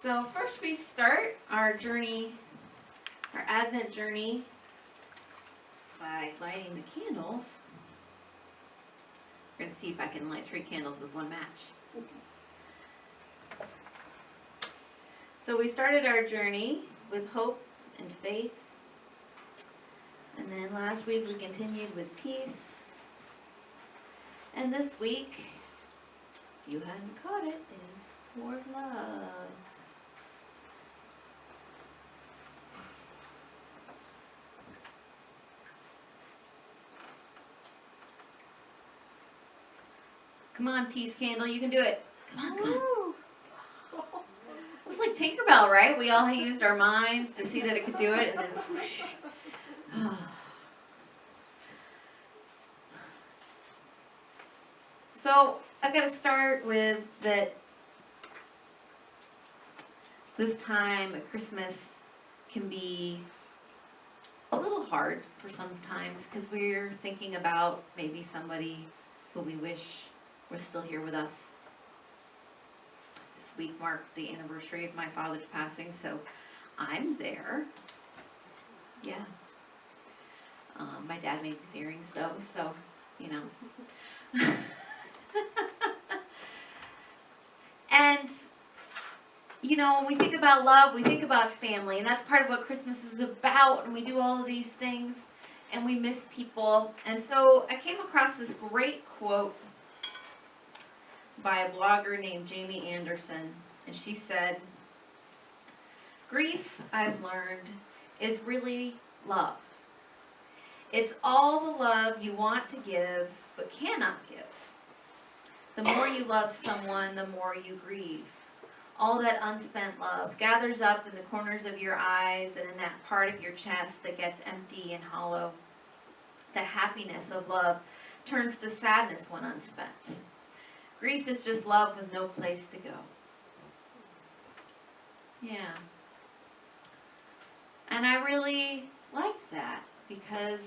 So first we start our journey, our Advent journey, by lighting the candles. We're going to see if I can light 3 candles with one match. So we started our journey with hope and faith. And then last week we continued with peace. And this week, if you hadn't caught it, is for love. Come on, peace candle, you can do it. Come on, come on. It was like Tinkerbell, right? We all used our minds to see that it could do it, and then whoosh. So I got to start with that. This time at Christmas can be a little hard for sometimes because we're thinking about maybe somebody who we wish was still here with us. This week marked the anniversary of my father's passing, so I'm there. Yeah. My dad made these earrings though, so, you know. And, you know, when we think about love, we think about family, and that's part of what Christmas is about, and we do all of these things, and we miss people. And so I came across this great quote by a blogger named Jamie Anderson, and she said, "Grief, I've learned, is really love. It's all the love you want to give but cannot give. The more you love someone, the more you grieve. All that unspent love gathers up in the corners of your eyes and in that part of your chest that gets empty and hollow. The happiness of love turns to sadness when unspent. Grief is just love with no place to go." Yeah. And I really liked that because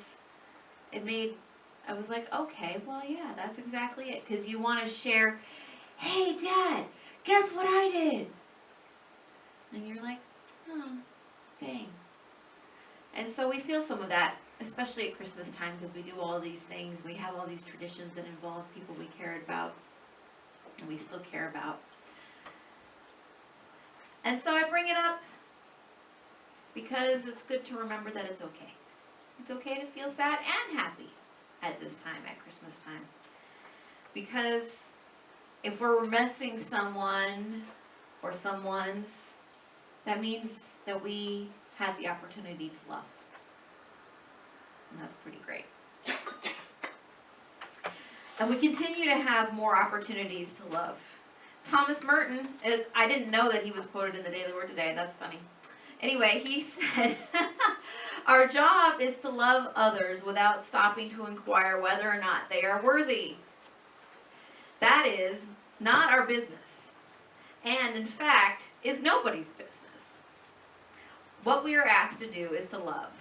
I was like, okay, well, yeah, that's exactly it. Because you want to share, "Hey, Dad, guess what I did?" And you're like, "Oh, dang." And so we feel some of that, especially at Christmas time, because we do all these things. We have all these traditions that involve people we cared about and we still care about. And so I bring it up because it's good to remember that it's okay. It's okay to feel sad and happy at this time, at Christmas time. Because if we're missing someone or someone's, that means that we had the opportunity to love. And that's pretty great. And we continue to have more opportunities to love. Thomas Merton, I didn't know that he was quoted in the Daily Word today. That's funny. Anyway, he said, "Our job is to love others without stopping to inquire whether or not they are worthy. That is not our business, and in fact, is nobody's business. What we are asked to do is to love,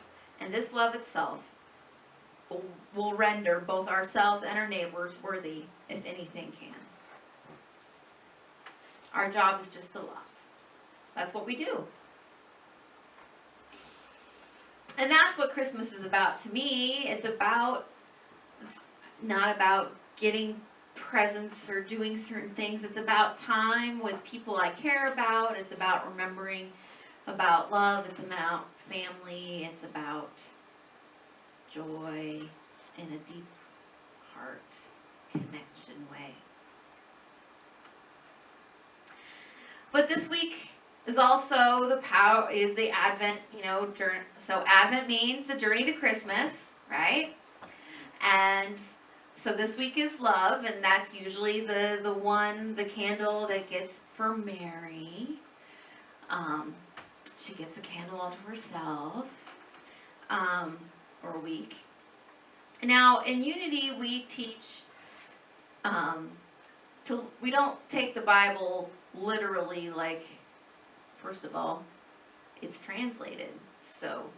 and this love itself will render both ourselves and our neighbors worthy, if anything can. Our job is just to love." That's what we do. And that's what Christmas is about to me. It's not about getting presents or doing certain things. It's about time with people I care about. It's about remembering about love. It's about family. It's about joy in a deep heart connection way. But this week is also the Advent, journey. So Advent means the journey to Christmas, right? And so this week is love, and that's usually the candle that gets for Mary. She gets a candle all to herself, or a week. Now, in Unity, we teach, we don't take the Bible literally, like, first of all, it's translated. So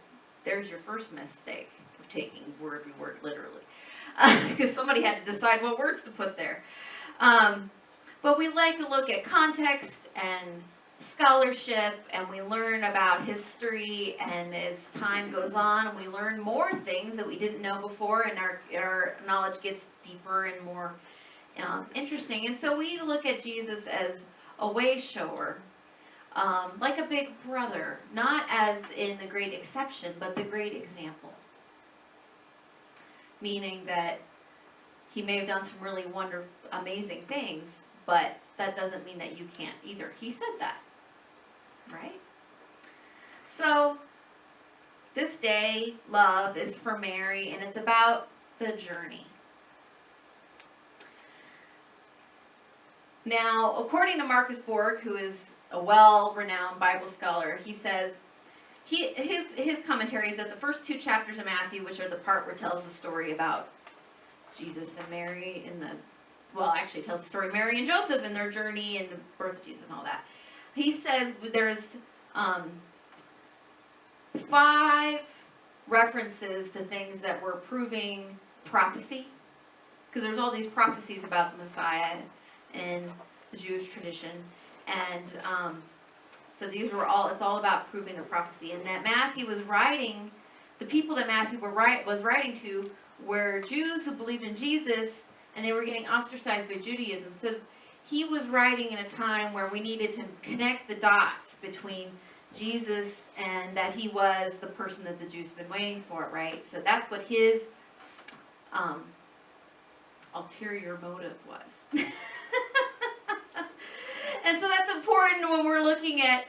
there's your first mistake of taking word by word literally. Because somebody had to decide what words to put there. But we like to look at context and scholarship, and we learn about history, and as time goes on, we learn more things that we didn't know before, and our knowledge gets deeper and more interesting. And so we look at Jesus as a way shower, like a big brother, not as in the great exception, but the great example. Meaning that he may have done some really amazing things, but that doesn't mean that you can't either. He said that, right? So this day, love is for Mary, and it's about the journey. Now, according to Marcus Borg, who is a well-renowned Bible scholar, he says, his commentary is that the first 2 chapters of Matthew, which are the part where it tells the story about Jesus and Mary actually tells the story of Mary and Joseph and their journey and the birth of Jesus and all that. He says there's 5 references to things that were proving prophecy, because there's all these prophecies about the Messiah in the Jewish tradition, and so these were all. It's all about proving the prophecy, and that Matthew was writing. The people that Matthew was writing to were Jews who believed in Jesus, and they were getting ostracized by Judaism. So he was writing in a time where we needed to connect the dots between Jesus and that he was the person that the Jews have been waiting for, right? So that's what his ulterior motive was. And so that's important when we're looking at,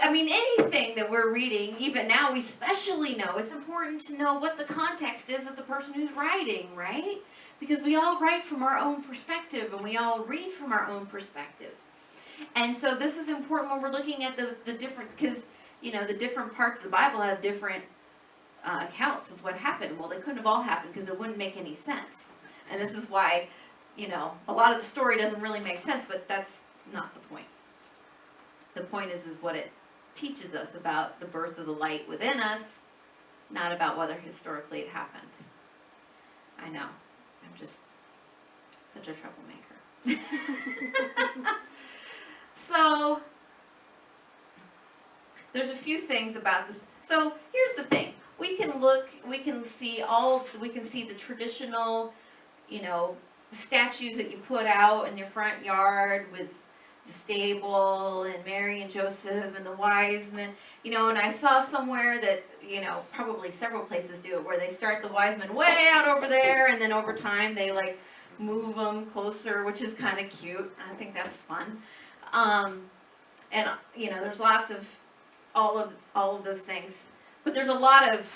anything that we're reading, even now, we especially know, it's important to know what the context is of the person who's writing, right? Because we all write from our own perspective, and we all read from our own perspective. And so this is important when we're looking at the different, because, the different parts of the Bible have different accounts of what happened. Well, they couldn't have all happened because it wouldn't make any sense. And this is why, a lot of the story doesn't really make sense, but that's not the point. The point is what it teaches us about the birth of the light within us, not about whether historically it happened. I know. I'm just such a troublemaker. So, there's a few things about this. So, here's the thing. We can see the traditional, statues that you put out in your front yard with the stable and Mary and Joseph and the wise men, and I saw somewhere that, probably several places do it, where they start the wise men way out over there, and then over time they move them closer, which is kind of cute. I think that's fun. And there's lots of all of those things, but there's a lot of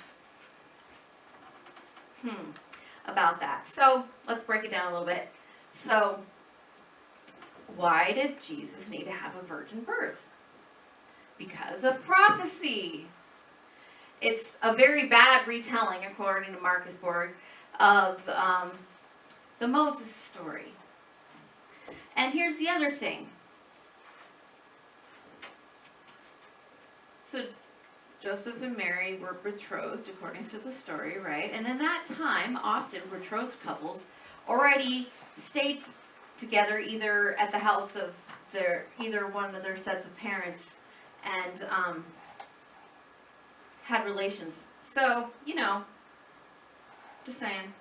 about that. So let's break it down a little bit. So why did Jesus need to have a virgin birth? Because of prophecy. It's a very bad retelling, according to Marcus Borg, of the Moses story. And here's the other thing. So Joseph and Mary were betrothed, according to the story, right? And in that time, often betrothed couples already stayed together either at the house of either one of their sets of parents and had relations. So, just saying.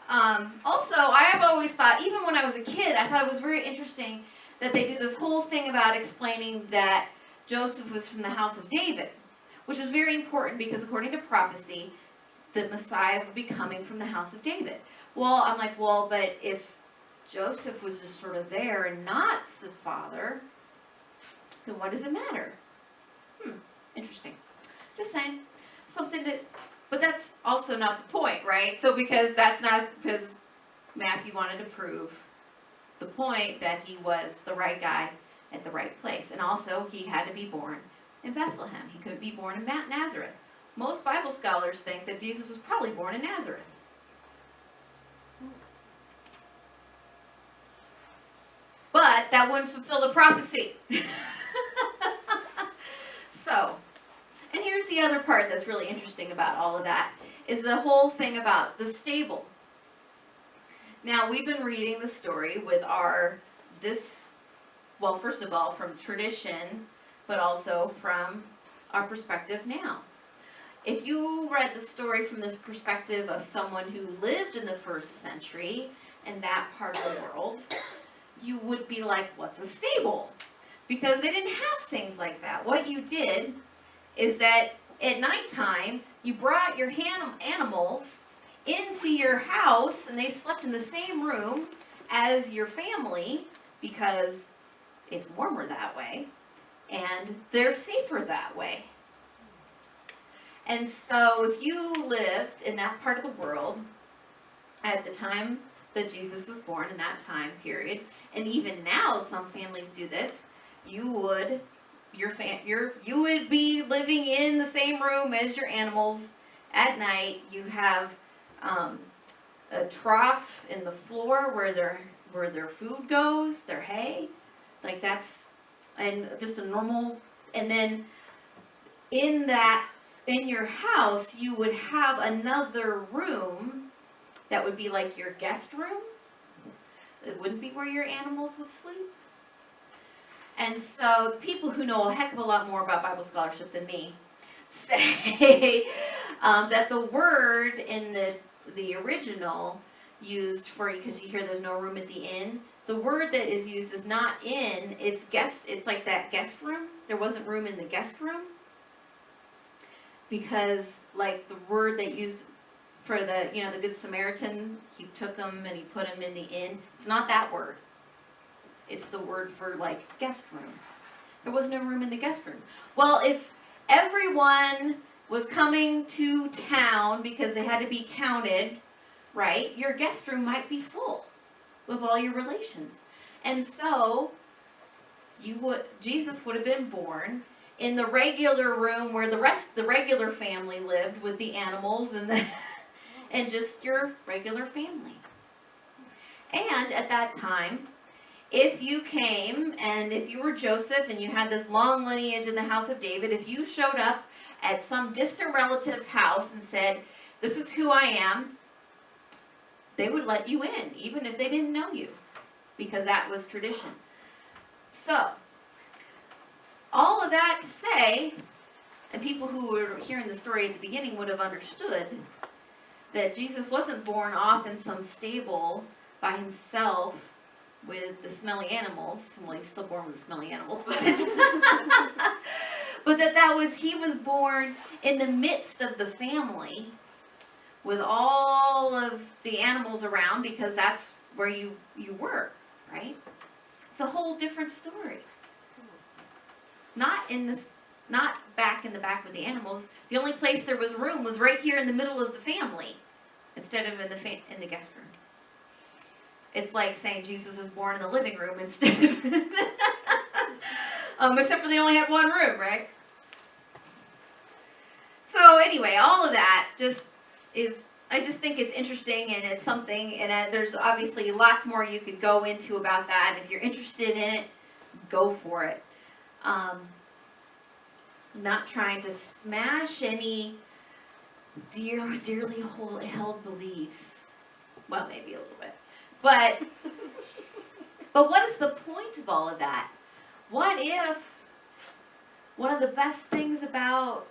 Also, I have always thought, even when I was a kid, I thought it was very interesting that they do this whole thing about explaining that Joseph was from the house of David, which was very important because according to prophecy, the Messiah would be coming from the house of David. Well, I'm like, but if Joseph was just sort of there and not the father, then what does it matter? Interesting. Just saying. But that's also not the point, right? So because Matthew wanted to prove the point that he was the right guy at the right place. And also, he had to be born in Bethlehem. He couldn't be born in Nazareth. Most Bible scholars think that Jesus was probably born in Nazareth. But that wouldn't fulfill the prophecy. So, and here's the other part that's really interesting about all of that, is the whole thing about the stable. Now, we've been reading the story with first of all, from tradition, but also from our perspective now. If you read the story from this perspective of someone who lived in the first century in that part of the world, you would be like, what's a stable? Because they didn't have things like that. What you did is that at nighttime, you brought your animals into your house, and they slept in the same room as your family because it's warmer that way, and they're safer that way. And so if you lived in that part of the world at the time that Jesus was born, in that time period, and even now some families do this, you would be living in the same room as your animals at night. You have a trough in the floor where their food goes, their hay, like that's, and just a normal. And then in your house, you would have another room that would be like your guest room. It wouldn't be where your animals would sleep. And so people who know a heck of a lot more about Bible scholarship than me say that the word in the original used for, because you hear there's no room at the inn, the word that is used is not inn, it's guest. It's like that guest room. There wasn't room in the guest room, because like the word they used for the Good Samaritan, he took them and he put them in the inn. It's not that word. It's the word for like guest room. There was no room in the guest room. Well, if everyone was coming to town because they had to be counted, right, your guest room might be full with all your relations. And so Jesus would have been born in the regular room where the regular family lived with the animals and just your regular family. And at that time, if you came and if you were Joseph and you had this long lineage in the house of David, if you showed up at some distant relative's house and said, "This is who I am," they would let you in, even if they didn't know you, because that was tradition. So, all of that to say, and people who were hearing the story at the beginning would have understood that Jesus wasn't born off in some stable by himself with the smelly animals. Well, he was still born with the smelly animals, but but he was born in the midst of the family with all of the animals around, because that's where you were, right? It's a whole different story. Not back in the back with the animals. The only place there was room was right here in the middle of the family, instead of in the guest room. It's like saying Jesus was born in the living room instead of except for they only had one room, right? So anyway, all of that I just think it's interesting, and it's something, and there's obviously lots more you could go into about that. If you're interested in it, go for it. Not trying to smash any dearly held beliefs. Well, maybe a little bit. But what is the point of all of that? What if one of the best things about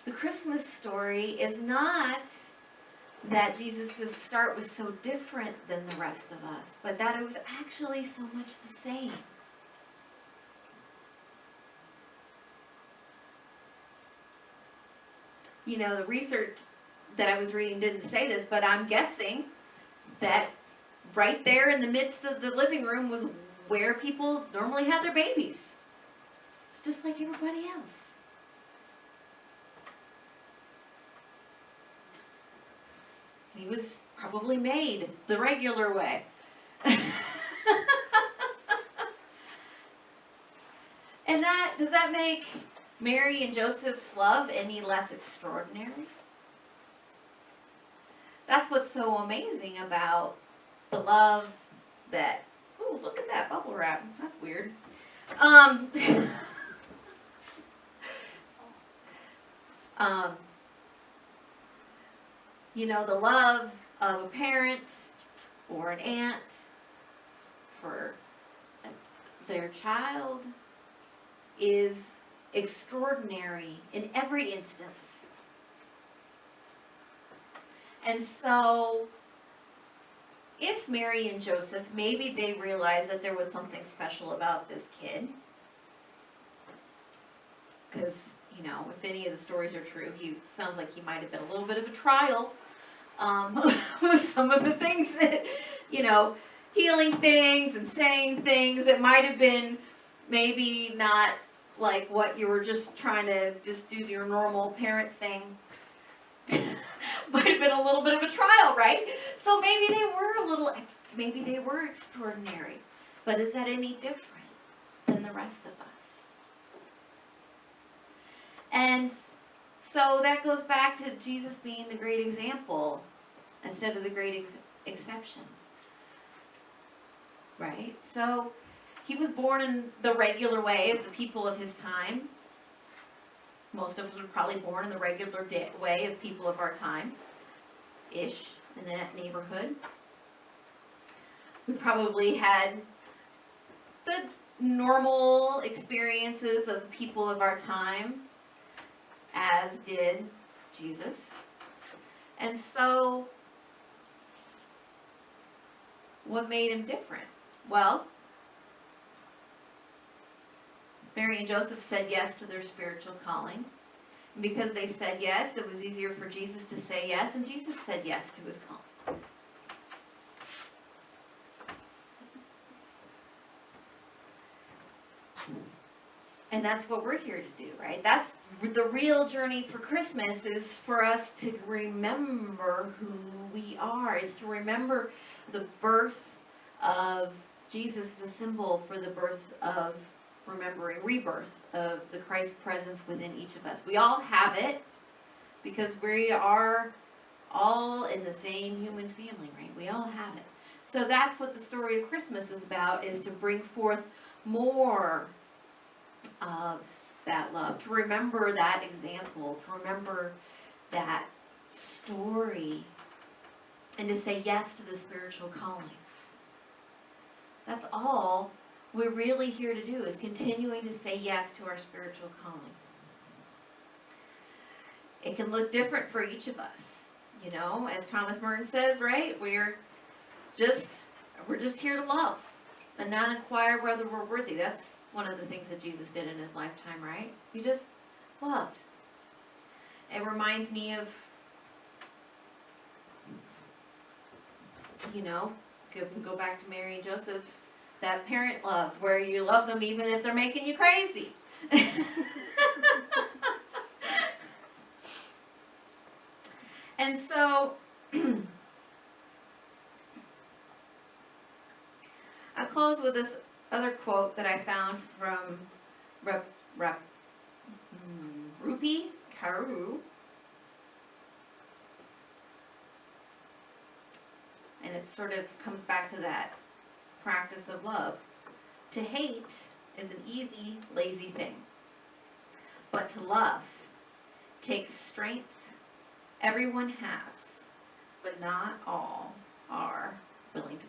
the Christmas story is not that Jesus' start was so different than the rest of us, but that it was actually so much the same? The research that I was reading didn't say this, but I'm guessing that right there in the midst of the living room was where people normally had their babies. It's just like everybody else. He was probably made the regular way. And does that make Mary and Joseph's love any less extraordinary? That's what's so amazing about the love that... Ooh, look at that bubble wrap. That's weird. The love of a parent or an aunt for their child is extraordinary in every instance. And so, if Mary and Joseph, maybe they realized that there was something special about this kid, because, if any of the stories are true, he sounds like he might have been a little bit of a trial with some of the things that, healing things and saying things that might have been maybe not like what you were just trying to just do your normal parent thing. Might have been a little bit of a trial, right? So maybe they were extraordinary. But is that any different than the rest of us? And so that goes back to Jesus being the great example instead of the great exception. Right? So he was born in the regular way of the people of his time. Most of us were probably born in the regular way of people of our time-ish, in that neighborhood. We probably had the normal experiences of the people of our time, as did Jesus. And so, what made him different? Well, Mary and Joseph said yes to their spiritual calling. And because they said yes, it was easier for Jesus to say yes, and Jesus said yes to his calling. And that's what we're here to do, right? That's the real journey for Christmas, is for us to remember who we are, is to remember the birth of Jesus, the symbol for the birth of rebirth of the Christ presence within each of us. We all have it because we are all in the same human family, right? We all have it. So that's what the story of Christmas is about, is to bring forth more of that love, to remember that example, to remember that story, and to say yes to the spiritual calling. That's all we're really here to do, is continuing to say yes to our spiritual calling. It can look different for each of us, as Thomas Merton says, right? We're just here to love and not inquire whether we're worthy. That's one of the things that Jesus did in his lifetime, right? He just loved. It reminds me of, go back to Mary and Joseph, that parent love, where you love them even if they're making you crazy. And so, I'll close with this other quote that I found from Rupi Kaur. And it sort of comes back to that practice of love. To hate is an easy, lazy thing. But to love takes strength everyone has, but not all are willing to